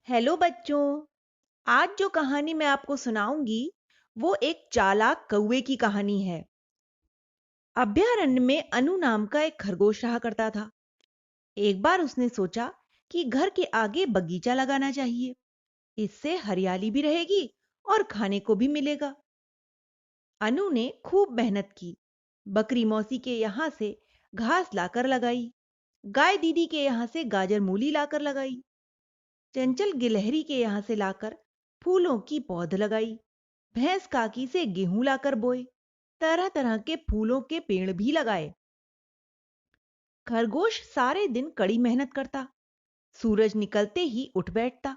Hello बच्चों। आज जो कहानी मैं आपको सुनाऊंगी वो एक चालाक कौवे की कहानी है। अभयारण्य में अनु नाम का एक खरगोश रहा करता था। एक बार उसने सोचा कि घर के आगे बगीचा लगाना चाहिए। इससे हरियाली भी रहेगी और खाने को भी मिलेगा। अनु ने खूब मेहनत की। बकरी मौसी के यहां से घास लाकर लगाई। गाय दीदी के यहां से गाजर मूली लाकर लगाई। चंचल गिलहरी के यहां से लाकर फूलों की पौध लगाई। भैंस काकी से गेहूं लाकर बोए। तरह तरह के फूलों के पेड़ भी लगाए। खरगोश सारे दिन कड़ी मेहनत करता। सूरज निकलते ही उठ बैठता।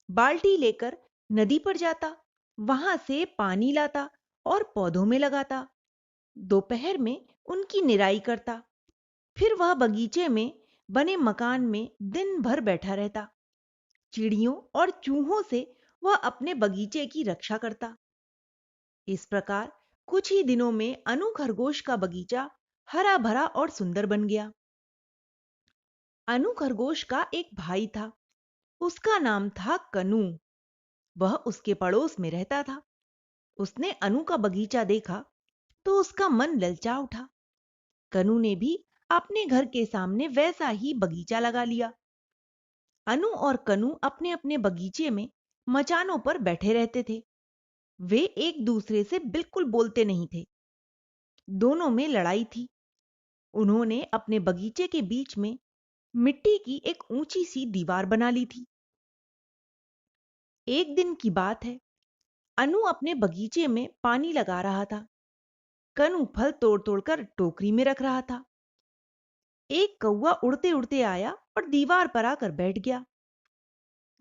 बाल्टी लेकर नदी पर जाता। वहां से पानी लाता और पौधों में लगाता। दोपहर में उनकी निराई करता। फिर वह बगीचे में बने मकान में दिन भर बैठा रहता। चिड़ियों और चूहों से वह अपने बगीचे की रक्षा करता। इस प्रकार कुछ ही दिनों में अनु खरगोश का बगीचा हरा भरा और सुंदर बन गया। अनु खरगोश का एक भाई था। उसका नाम था कनू। वह उसके पड़ोस में रहता था। उसने अनु का बगीचा देखा तो उसका मन ललचा उठा। कनू ने भी अपने घर के सामने वैसा ही बगीचा लगा लिया। अनु और कनू अपने अपने बगीचे में मचानों पर बैठे रहते थे। वे एक दूसरे से बिल्कुल बोलते नहीं थे। दोनों में लड़ाई थी। उन्होंने अपने बगीचे के बीच में मिट्टी की एक ऊंची सी दीवार बना ली थी। एक दिन की बात है। अनु अपने बगीचे में पानी लगा रहा था। कनु फल तोड़ तोड़ कर टोकरी में रख रहा था। एक कौवा उड़ते उड़ते आया और दीवार पर आकर बैठ गया।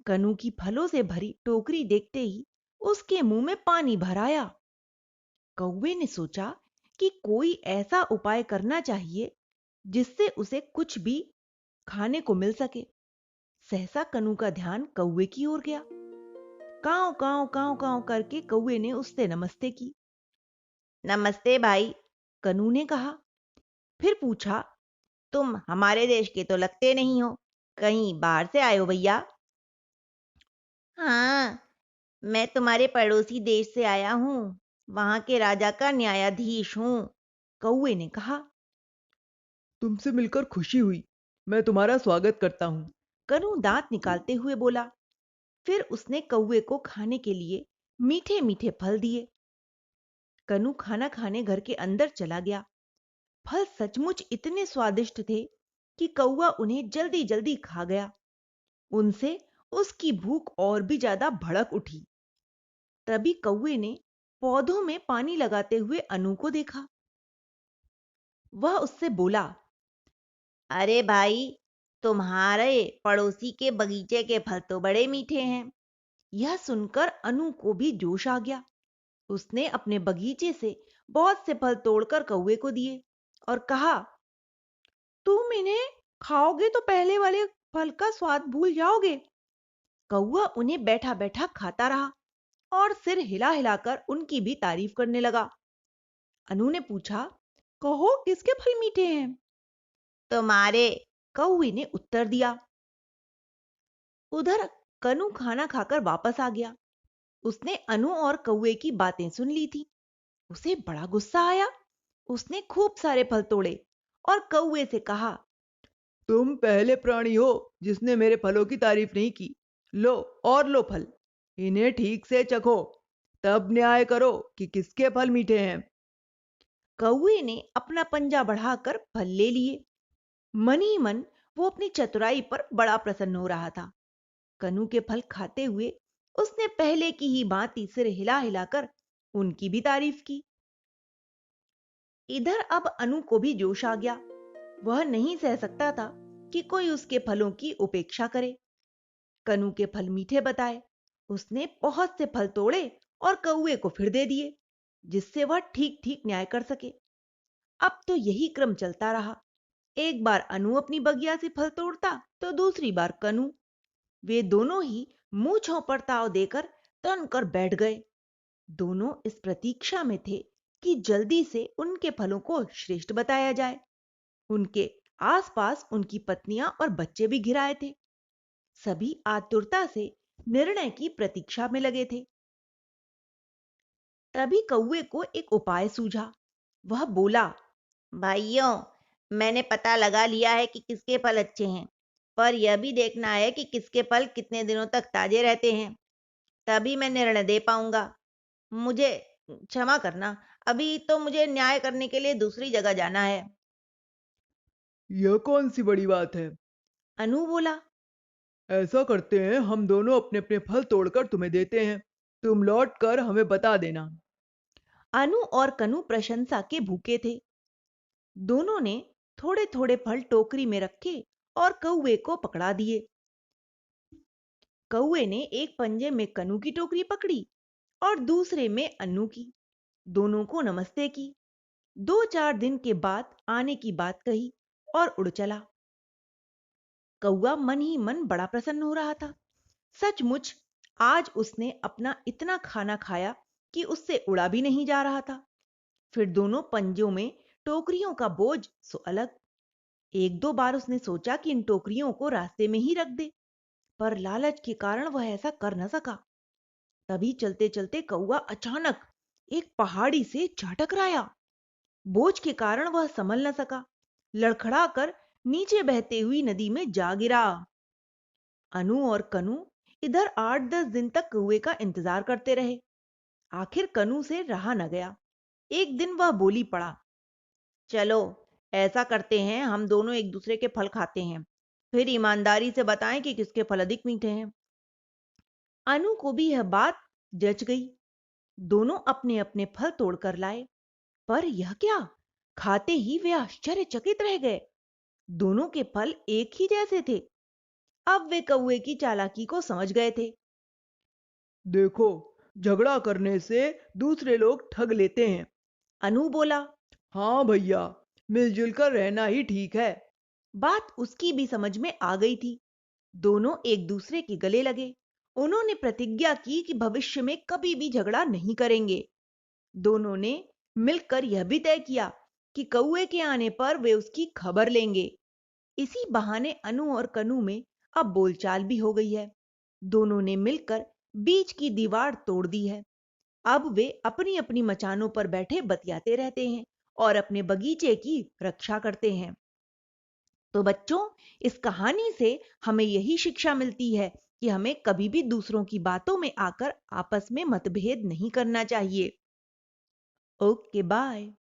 कनु की फलों से भरी टोकरी देखते ही उसके मुंह में पानी भर आया। कौवे ने सोचा कि कोई ऐसा उपाय करना चाहिए जिससे उसे कुछ भी खाने को मिल सके। सहसा कनु का ध्यान कौवे की ओर गया। कांव कांव कांव कांव करके कौवे ने उससे नमस्ते की। नमस्ते भाई, कनु ने कहा। फिर पूछा, तुम हमारे देश के तो लगते नहीं हो, कहीं बाहर से आए हो भैया? हाँ, मैं तुम्हारे पड़ोसी देश से आया हूं। वहां के राजा का न्यायाधीश हूं, कौवे ने कहा। तुमसे मिलकर खुशी हुई। मैं तुम्हारा स्वागत करता हूँ। कनु दांत निकालते हुए बोला। फिर उसने कौवे को खाने के लिए मीठे मीठे फल दिए। कनु खाना खाने घर के अंदर चला गया। फल सचमुच इतने स्वादिष्ट थे कि कौवा उन्हें जल्दी जल्दी खा गया। उनसे उसकी भूख और भी ज्यादा भड़क उठी। तभी कौवे ने पौधों में पानी लगाते हुए अनु को देखा। वह उससे बोला, अरे भाई, तुम्हारे पड़ोसी के बगीचे के फल तो बड़े मीठे हैं। यह सुनकर अनु को भी जोश आ गया। उसने अपने बगीचे से बहुत से फल तोड़कर कौवे को दिए और कहा, तुम इन्हें खाओगे तो पहले वाले फल का स्वाद भूल जाओगे। कौवा उन्हें बैठा बैठा खाता रहा और सिर हिला हिलाकर उनकी भी तारीफ करने लगा। अनु ने पूछा, कहो किसके फल मीठे हैं? तुम्हारे, कौवे ने उत्तर दिया। उधर कनु खाना खाकर वापस आ गया। उसने अनु और कौवे की बातें सुन ली थी। उसे बड़ा गुस्सा आया। उसने खूब सारे फल तोड़े और कौवे से कहा, तुम पहले प्राणी हो जिसने मेरे फलों की तारीफ नहीं की। लो और लो फल। इन्हें ठीक से चखो, तब न्याय करो कि किसके फल मीठे हैं। कौवे ने अपना पंजा बढ़ाकर फल ले लिए। मन ही मन वो अपनी चतुराई पर बड़ा प्रसन्न हो रहा था। कनु के फल खाते हुए उसने पहले की ही भांति सिर हिला हिलाकर उनकी भी तारीफ की। इधर अब अनु को भी जोश आ गया। वह नहीं सह सकता था कि कोई उसके फलों की उपेक्षा करे। कनु के फल मीठे बताए। उसने बहुत से फल तोड़े और कौवे को फिर दे दिए, जिससे वह ठीक ठीक न्याय कर सके। अब तो यही क्रम चलता रहा। एक बार अनु अपनी बगिया से फल तोड़ता तो दूसरी बार कनु। वे दोनों ही मूंछों पर ताव देकर तन कर बैठ गए। दोनों इस प्रतीक्षा में थे कि जल्दी से उनके फलों को श्रेष्ठ बताया जाए। उनके आसपास उनकी पत्नियां और बच्चे भी घिराए थे। सभी आतुरता से निर्णय की प्रतीक्षा में लगे थे। तभी कौवे को एक उपाय सूझा। वह बोला, भाइयों, मैंने पता लगा लिया है कि किसके फल अच्छे हैं, पर यह भी देखना है कि किसके फल कितने दिनों तक ताजे रहते हैं। तभी मैं निर्णय दे पाऊंगा। मुझे क्षमा करना, अभी तो मुझे न्याय करने के लिए दूसरी जगह जाना है। यह कौन सी बड़ी बात है? अनु बोला। ऐसा करते हैं, हम दोनों अपने अपने फल तोड़कर तुम्हें देते हैं, तुम लौट कर हमें बता देना। अनु और कनु प्रशंसा के भूखे थे। दोनों ने थोड़े थोड़े फल टोकरी में रखे और कौवे को पकड़ा दिए। कौवे ने एक पंजे में कनु की टोकरी पकड़ी और दूसरे में अनु की। दोनों को नमस्ते की। 2-4 दिन के बाद आने की बात कही और उड़ चला। कौवा मन ही मन बड़ा प्रसन्न हो रहा था। सचमुच आज उसने अपना इतना खाना खाया कि उससे उड़ा भी नहीं जा रहा था। फिर दोनों पंजों में टोकरियों का बोझ सो अलग। 1-2 बार उसने सोचा कि इन टोकरियों को रास्ते में ही रख दे, पर लालच के कारण वह ऐसा कर न सका। तभी चलते चलते कौवा अचानक एक पहाड़ी से जा टकराया। बोझ के कारण वह संभल न सका, लड़खड़ाकर नीचे बहती हुई नदी में जा गिरा। अनु और कनु इधर 8-10 दिन तक कौवे का इंतजार करते रहे। आखिर कनु से रहा न गया। एक दिन वह बोली पड़ा, चलो ऐसा करते हैं, हम दोनों एक दूसरे के फल खाते हैं, फिर ईमानदारी से बताएं कि किसके फल अधिक मीठे हैं। अनु को भी यह बात जच गई। दोनों अपने अपने फल तोड़कर लाए, पर यह क्या, खाते ही वे आश्चर्यचकित रह गए। दोनों के फल एक ही जैसे थे। अब वे कौवे की चालाकी को समझ गए थे। देखो, झगड़ा करने से दूसरे लोग ठग लेते हैं। अनु बोला। हाँ भैया, मिलजुल कर रहना ही ठीक है। बात उसकी भी समझ में आ गई थी। दोनों एक दूसरे के गले लगे। उन्होंने प्रतिज्ञा की कि भविष्य में कभी भी झगड़ा नहीं करेंगे। दोनों ने मिलकर यह भी तय किया कि कौवे के आने पर वे उसकी खबर लेंगे। इसी बहाने अनु और कनु में अब बोलचाल भी हो गई है। दोनों ने मिलकर बीच की दीवार तोड़ दी है। अब वे अपनी अपनी मचानों पर बैठे बतियाते रहते हैं और अपने बगीचे की रक्षा करते हैं। तो बच्चों, इस कहानी से हमें यही शिक्षा मिलती है कि हमें कभी भी दूसरों की बातों में आकर आपस में मतभेद नहीं करना चाहिए। Okay, bye.